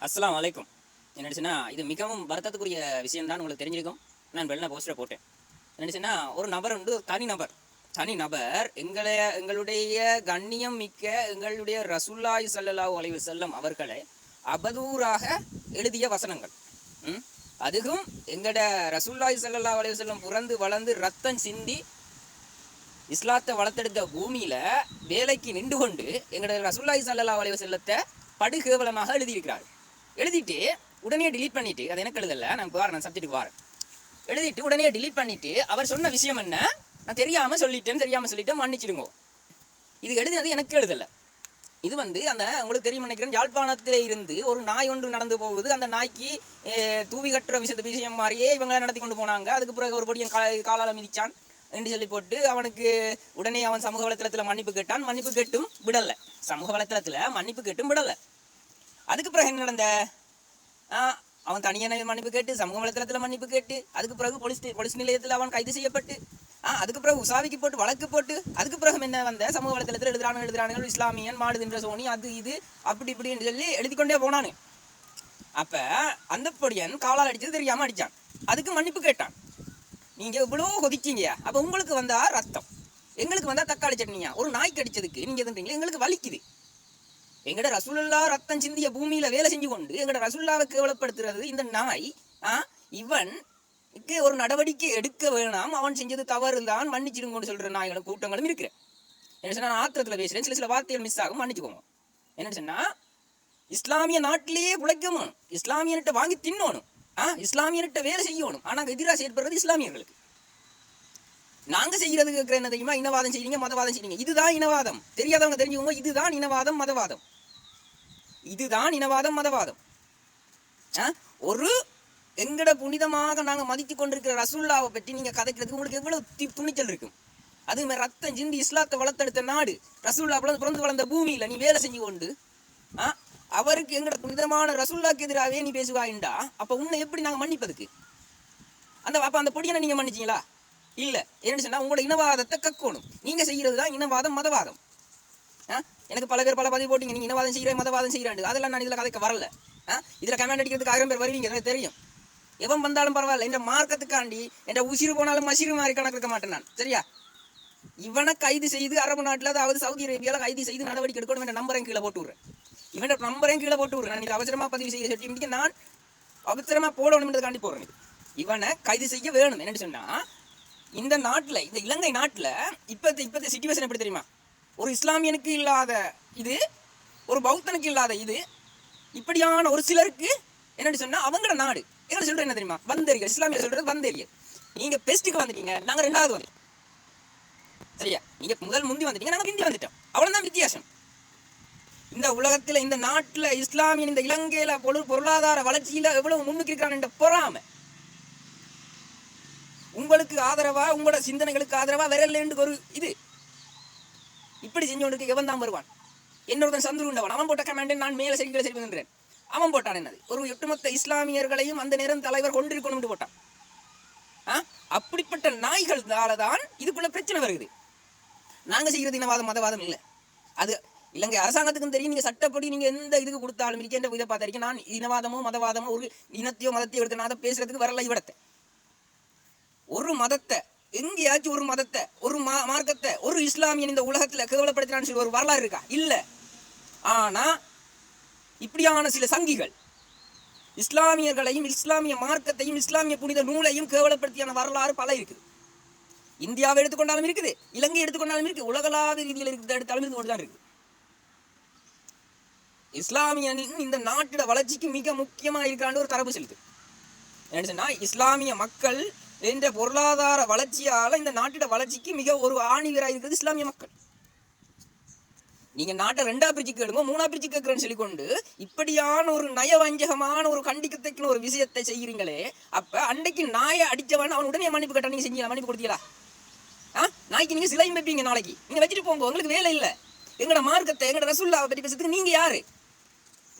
அஸ்ஸலாமு அலைக்கும். என்னச்சுன்னா இது மிகவும் வருத்தத்துக்குரிய விஷயம் தான், உங்களுக்கு தெரிஞ்சிருக்கும். நான் வெள்ளை போஸ்டரை போட்டேன். என்னச்சுன்னா ஒரு நபர் உண்டு, தனி நபர் எங்களுடைய கண்ணியம் மிக்க எங்களுடைய ரசூலுல்லாஹி ஸல்லல்லாஹு அலைஹி வஸல்லம் அவர்களை அவதூறாக எழுதிய வசனங்கள். அதுவும் எங்கட ரசூலுல்லாஹி ஸல்லல்லாஹு அலைஹி வஸல்லம் பிறந்து வளர்ந்து ரத்தம் சிந்தி இஸ்லாத்தை வளர்த்தெடுத்த பூமியில வேலைக்கு நின்று கொண்டு எங்கட ரசூலுல்லாஹி ஸல்லல்லாஹு அலைஹி வஸல்லத்தை படுகேவலமாக எழுதியிருக்கிறார். எழுதிட்டு உடனே டிலீட் பண்ணிட்டு, அது எனக்கு எழுதல, நான் வாரேன் சப்ஜெக்ட்டுக்கு வாரேன். எழுதிட்டு உடனே டிலீட் பண்ணிட்டு அவர் சொன்ன விஷயம் என்ன, நான் தெரியாம சொல்லிட்டேன் மன்னிச்சிடுங்க. இது எழுதினது எனக்கு எழுதல. இது அந்த உங்களுக்கு தெரியும் நினைக்கிறேன், யாழ்ப்பாணத்திலே இருந்து ஒரு நாய் ஒன்று நடந்து போகுது. அந்த நாய்க்கு தூவி கட்டுற விஷயம் மாதிரியே இவங்க நடத்தி கொண்டு போனாங்க. அதுக்கு பிறகு ஒரு பொடியன் காலால மிதிச்சான் என்று சொல்லி போட்டு அவனுக்கு உடனே அவன் சமூக வலைத்தளத்தில் மன்னிப்பு கேட்டான். மன்னிப்பு கேட்டும் விடலை. சமூக வலைத்தளத்தில் மன்னிப்பு கேட்டும் விடலை. அதுக்கு பிறகு என்ன நடந்த, அவன் தனியான மன்னிப்பு கேட்டு சமூக வலைத்தளத்தில் மன்னிப்பு கேட்டு அதுக்கு பிறகு போலீஸ் நிலையத்தில் அவன் கைது செய்யப்பட்டு அதுக்கு பிறகு உசாவிக்கு போட்டு வழக்கு போட்டு அதுக்கு பிறகு என்ன சமூக வலைத்தளத்தில் எழுதுறானுங்க இஸ்லாமியன் மாடு தின்ற சோனி அது இது அப்படி இப்படின்னு சொல்லி எழுதிக்கொண்டே போனானு. அப்ப அந்த பொடியன் காலால் அடிச்சது தெரியாம அடிச்சான். அதுக்கு மன்னிப்பு கேட்டான். நீங்க இவ்வளவு கொதிச்சீங்க, அப்ப உங்களுக்கு வந்தா ரத்தம், எங்களுக்கு வந்தா தக்காளி சட்னியா? ஒரு நாய்க்கு அடிச்சதுக்கு நீங்க எதுன்றீங்களா? எங்களுக்கு வலிக்குது. எங்கட ரசூலுல்லாஹ் ரத்தம் சிந்திய பூமியில வேலை செஞ்சு கொண்டு எங்கட ரசூலுல்லாஹ்வை கேவலப்படுத்துறது இந்த நாய். இவனுக்கு ஒரு நடவடிக்கை எடுக்க வேணாம், அவன் செஞ்சது தவறு தான், மன்னிச்சிடுங்கன்னு சொல்ற நாய்களும் கூட்டங்களும் இருக்கிறேன். என்ன சொன்னா, நான் ஆத்திரத்தில் பேசுறேன், சில வார்த்தைகள் மிஸ் ஆகும், மன்னிச்சுக்கோங்க. என்ன சொன்னா, இஸ்லாமிய நாட்டிலேயே பிழைக்கணும், இஸ்லாமியன்கிட்ட வாங்கி தின்னணும், இஸ்லாமியன்கிட்ட வேலை செய்யணும். ஆனா எதிராக செயற்படுறது இஸ்லாமியர்களுக்கு. நாங்க செய்யறதுக்கு என்ன தெரியுமா? இனவாதம் செய்றீங்க, மதவாதம் செய்றீங்க. இதுதான் இனவாதம். தெரியாதவங்க தெரிஞ்சுக்கோங்க, இதுதான் இனவாதம் மதவாதம். இதுதான் இனவாதம் மதவாதம். ஒரு எங்கட புனிதமாக நாங்க மதித்து கொண்டிருக்கிற ரசூலுல்லாஹ்வை பற்றி நீங்க கதைக்கிறதுக்கு உங்களுக்கு எவ்வளவு துணிச்சல் இருக்கும்? அதுவுமே ரத்தம் சிந்தி இஸ்லாத்தை வளர்த்தெடுத்த நாடு, ரசூலுல்லாஹ் பிறந்து வளர்ந்த பூமியில நீ வேலை செஞ்சு கொண்டு அவருக்கு எங்கட புனிதமான ரசூலுல்லாஹ்க்கு எதிராகவே நீ பேசுவாயிண்டா, அப்ப உன்னை எப்படி நாங்க மன்னிப்பதுக்கு? அப்ப அந்த பொடியனை நீங்க மன்னிச்சீங்களா? இல்ல. என்ன சொன்னா, உங்களோட இனவாதத்தை கக்கணும். நீங்க செய்யறதுதான் இனவாதம் மதவாதம். எனக்கு பல பேர் பல பதிவு போட்டீங்க, நீங்க இனவாதம் செய்யறேன் மதவாதம் செய்யறாண்டு. அதெல்லாம் நான் இதுல கதைக்க வரல. இதுல கமெண்ட் அடிக்கிறதுக்கு 1000 பேர் வருவீங்க, எனக்கு தெரியும். எவன் வந்தாலும் பரவாயில்ல, என்ற மார்க்கத்துக்காண்டி என்ற உசிறு போனாலும் மசிறு மாதிரி கணக்கு இருக்க மாட்டேன் நான், சரியா? இவனை கைது செய்து அரபு நாட்டில், அதாவது சவுதி அரேபியாவில் கைது செய்து நடவடிக்கை எடுக்கணும். என்ற நம்பரையும் கீழே போட்டு விடுறேன். இவன் நம்பரையும் கீழே போட்டு விடுறேன். நான் அவசரமா பதிவு செய்ய சொல்லி நான் அவசரமா போடணும்ன்றதுக்காண்டி போடுறேன். இவனை கைது செய்ய வேணும். என்னன்னு சொன்னா, இந்த நாட்டில், இந்த இலங்கை நாட்டில் இப்போத்த சிச்சுவேஷன் எப்படி தெரியுமா? ஒரு இஸ்லாமியனுக்கு இல்லாத இது, ஒரு பௌத்தனுக்கு இல்லாத இது, இப்படியான ஒரு சிலருக்கு என்னன்னு சொன்னா அவங்களோட நாடு. எங்களை சொல்றது என்ன தெரியுமா? வந்தேரிகள். இஸ்லாமிய சொல்றது வந்தேரிகள். நீங்க பெஸ்ட்டுக்கு வந்துட்டீங்க, நாங்க 2வது வந்துட்டோம், சரியா? நீங்க முந்தி வந்துட்டீங்க, நாங்க பிந்தி வந்துட்டோம். அவ்வளவுதான் வித்தியாசம். இந்த உலகத்துல, இந்த நாட்டுல இஸ்லாமியன் இந்த இலங்கையில பொருளாதார வளர்ச்சியில எவ்வளவு முன்னுக்கு இருக்கிறான் என்ற பொறாமை உங்களுக்கு ஆதரவா, உங்களோட சிந்தனைகளுக்கு ஆதரவா விரல்லேண்டு ஒரு இது இப்படி செஞ்சவனுக்கு எவன் தான் வருவான்? என்னொருத்தன் சந்துரு உண்டவன், அவன் போட்ட கமெண்ட் நான் மேலே செய்திகளை செய்வேன். அவன் போட்டான் என்னது, ஒரு ஒட்டுமொத்த இஸ்லாமியர்களையும் அந்த நேரம் தலைவர் கொண்டிருக்கணும் போட்டான். அப்படிப்பட்ட நாய்கள்னாலதான் இதுக்குள்ள பிரச்சனை வருது. நாங்க செய்யறது இனவாதம் மதவாதம் இல்லை. அது இலங்கை அரசாங்கத்துக்கும் தெரியும். நீங்க சட்டப்படி நீங்க எந்த இதுக்கு கொடுத்தாலும் இருக்கின்ற இதை பார்த்திருக்கேன். நான் இனவாதமோ மதவாதமோ ஒரு இனத்தையோ மதத்தையோ எடுத்து நான் அதை பேசுறதுக்கு வரல. இவிடத்தை ஒரு மதத்தை, எங்கேயாச்சும் ஒரு மதத்தை, ஒரு மார்க்கத்தை ஒரு இஸ்லாமியன் இந்த உலகத்துல கேவலப்படுத்தினான்னு சொல்லி ஒரு வரலாறு இருக்கா? இல்ல. ஆனா இப்படியான சில சங்கிகள் இஸ்லாமியர்களையும் இஸ்லாமிய மார்க்கத்தையும் இஸ்லாமிய புனித நூலையும் கேவலப்படுத்தியான வரலாறு பல இருக்குது. இந்தியாவை எடுத்துக்கொண்டாலும் இருக்குது, இலங்கை எடுத்துக்கொண்டாலும் இருக்கு, உலகளாவிய ரீதியில் எடுத்தாலும் இருந்து கொண்டுதான் இருக்கு. இஸ்லாமியனின் இந்த நாட்டோட வளர்ச்சிக்கு மிக முக்கியமா இருக்கிறான்னு ஒரு தரப்பு செலுத்து. என்ன சொன்னா, இஸ்லாமிய மக்கள் என்ற பொருளாதார வளர்ச்சியால இந்த நாட்டோட வளர்ச்சிக்கு மிக ஒரு ஆணிவராக இருக்கிறது இஸ்லாமிய மக்கள். நீங்க நாட்டை 2ஆ பிரிச்சு கேளுங்க, 3ஆ பிரிச்சு கேட்கிறேன்னு சொல்லிக்கொண்டு இப்படியான ஒரு நயவஞ்சகமான ஒரு கண்டிக்கத்தக்க ஒரு விஷயத்தை செய்கிறீங்களே. அப்ப அன்றைக்கு நாயை அடிச்சவன் அவன் உடனே மன்னிப்பு கேட்டான். நீங்க செஞ்சீங்களா? மன்னிப்பு கொடுத்தீங்களா? நாய்க்கு நீங்க சிலையும் வைப்பீங்க, நாளைக்கு நீங்க வச்சுட்டு போங்க, உங்களுக்கு வேலை இல்லை. எங்கட மார்க்கத்தை, எங்கட ரசூலுல்லாஹ்வை பற்றி பேசுறதுக்கு நீங்க யாரு?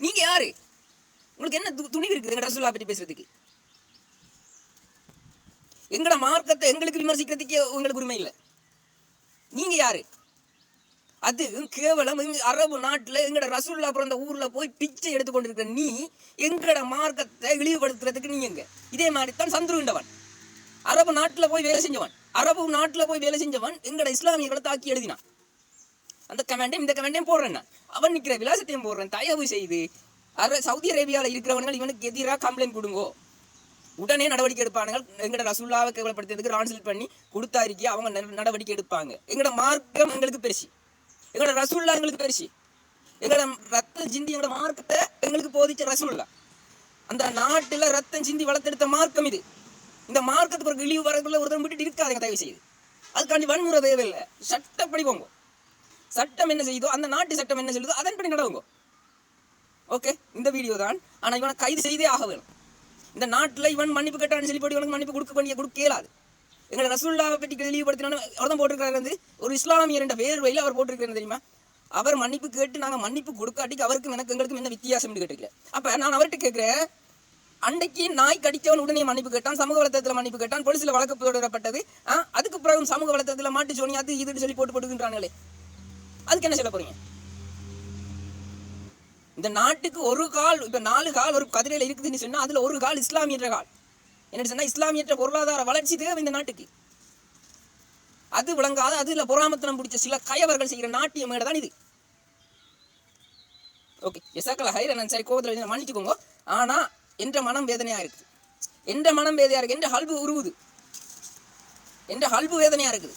நீங்க யாரு? உங்களுக்கு என்ன துணிவு இருக்குது எங்கட ரசூலுல்லாஹ்வை பற்றி பேசுறதுக்கு? எங்கட மார்க்கத்தை எங்களுக்கு விமர்சிக்கிறதுக்கு உங்களுக்கு உரிமை இல்லை. நீங்க யாரு? அது கேவலம் அரபு நாட்டில் எங்கட ரசூல்லா பிறந்த ஊரில் போய் பிச்சை எடுத்துக்கொண்டிருக்கிற நீ எங்கட மார்க்கத்தை இழிவுபடுத்துறதுக்கு நீ எங்க? இதே மாதிரி தான் சந்துருண்டவன் அரபு நாட்டில் போய் வேலை செஞ்சவன் எங்கட இஸ்லாமியர்களை தாக்கி எழுதினான். அந்த கமெண்டையும் இந்த கமெண்டையும் போடுறேன் நான். அவன் நிற்கிற விலாசத்தையும் போடுறேன். தயவு செய்து சவுதி அரேபியாவில் இருக்கிறவர்கள் இவனுக்கு எதிராக கம்ப்ளைண்ட் கொடுங்கோ, உடனே நடவடிக்கை எடுப்பாங்க. எங்கட ரசூல்லாவை கேவலப்படுத்துறதுக்கு டிரான்ஸ்லேட் பண்ணி கொடுத்தா இருக்கியா அவங்க நடவடிக்கை எடுப்பாங்க. எங்கட மார்க்கம் எங்களுக்கு பெருசு, எங்களோட ரசூல்லா எங்களுக்கு பெருசு. எங்களோட ரத்தம் சிந்தி எங்களோட மார்க்கத்தை எங்களுக்கு போதிச்ச ரசூல்லா. அந்த நாட்டில் ரத்தம் சிந்தி வளர்த்தெடுத்த மார்க்கம் இது. இந்த மார்க்கத்துக்கு ஒரு இழிவு வரக்குள்ள ஒருத்தர் விட்டுட்டு இருக்காதுங்க தயவு செய்து. அதுக்காண்டி வன்முறை தேவையில்லை. சட்டப்படி போங்க. சட்டம் என்ன செய்யுதோ, அந்த நாட்டு சட்டம் என்ன சொல்லுதோ அதன்படி நடவுங்க. ஓகே, இந்த வீடியோ தான். ஆனால் இவனை கைது செய்தே ஆக வேணும். இந்த நாட்டில் இவன் மன்னிப்பு கேட்டான்னு சொல்லி போட்டு இவனுக்கு மன்னிப்பு கொடுக்க இயலாது. எங்களை ரசூல்லாவை பற்றி இழிவுபடுத்தினாலும் அவர் தான் போட்டிருக்கிறாரு. வந்து ஒரு இஸ்லாமியர் என்ற வேர்வையில் அவர் போட்டிருக்கிறார் தெரியுமா? அவர் மன்னிப்பு கேட்டு நாங்கள் மன்னிப்பு கொடுக்காட்டிக்கு அவருக்கும் எனக்கு எங்களுக்கும் என்ன வித்தியாசம் கேட்டுக்கல. அப்போ நான் அவர்கிட்ட கேட்குறேன், அன்றைக்கு நாய் கடிச்சவன் உடனே மன்னிப்பு கேட்டான், சமூக வளர்த்தத்தில் மன்னிப்பு கேட்டான், போலீஸில் வழக்கு தொடரப்பட்டது. அதுக்கு பிறகு சமூக வளர்த்தத்தில் மாட்டு சோனி அது இதுன்னு சொல்லி போட்டுக்கின்றாங்களே, அதுக்கு என்ன சொல்ல போறீங்க? இந்த நாட்டுக்கு ஒரு கால், இப்போ 4 கால் ஒரு கதிரையில் இருக்குதுன்னு சொன்னால் அதில் ஒரு கால் இஸ்லாமியற்ற கால். என்ன சொன்னால் இஸ்லாமியற்ற பொருளாதார வளர்ச்சி தேவை இந்த நாட்டுக்கு. அது விளங்காத, அதில் பொறாமத்தனம் பிடிச்ச சில கயவர்கள் செய்கிற நாட்டிய மேடை தான் இது. ஓகே, எசாக்கல ஹைர, நான் சரி கோபத்தில் மன்னிச்சுக்கோங்க. ஆனால் என்ற மனம் வேதனையாக இருக்குது. என்ற மனம் வேதனையாக இருக்குது. என்ற ஹல்பு உருவுது. என்ற ஹல்பு வேதனையாக இருக்குது.